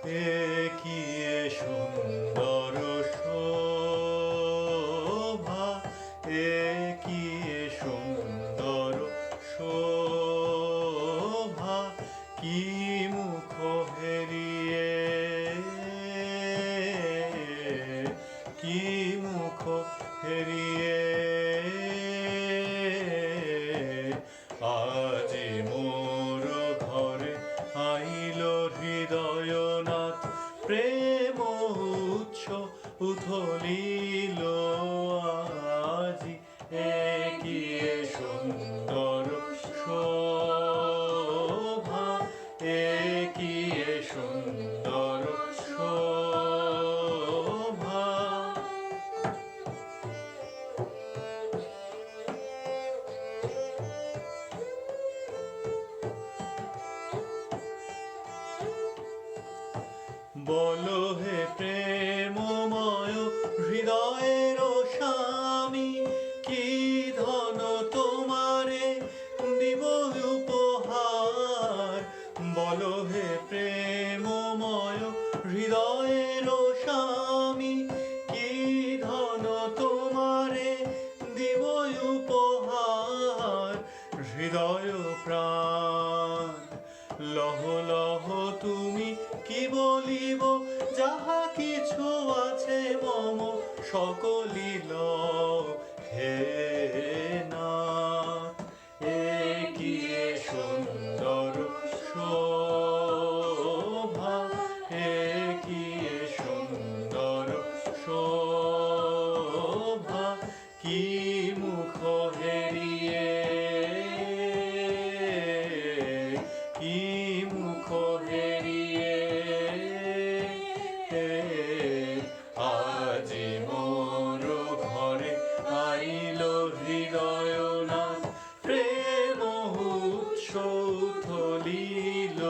এ কি সুন্দর শোভা, এ কি সুন্দর শোভা, কি মুখ হেরিয়ে, কি মুখ হেরিয়ে আজি মোর ঘরে আইল হৃদয়নাথ, প্রেম উৎস উথলিল আজি। এ কি সুন্দর শোভা, এ কি সুন্দর শোভা। বলো হে প্রেমময় হৃদয়ের স্বামী, কি ধন তোমারে দিব উপহার। বলো হে প্রেমময় হৃদয়ের স্বামী, কি ধন তোমারে দিব উপহার। হৃদয় প্রাণ লহ লহ তুমি কি বলিব, যাহা কিছু আছে মম সকলি লও হে নাথ। এ কি সুন্দর শোভা, এ কি সুন্দর শোভা, কি মুখ হেরিয়ে, কি মুখ হেরিয়ে আজি মোর ঘরে আইল হৃদয়নাথ, প্রেম উৎস উথলিল।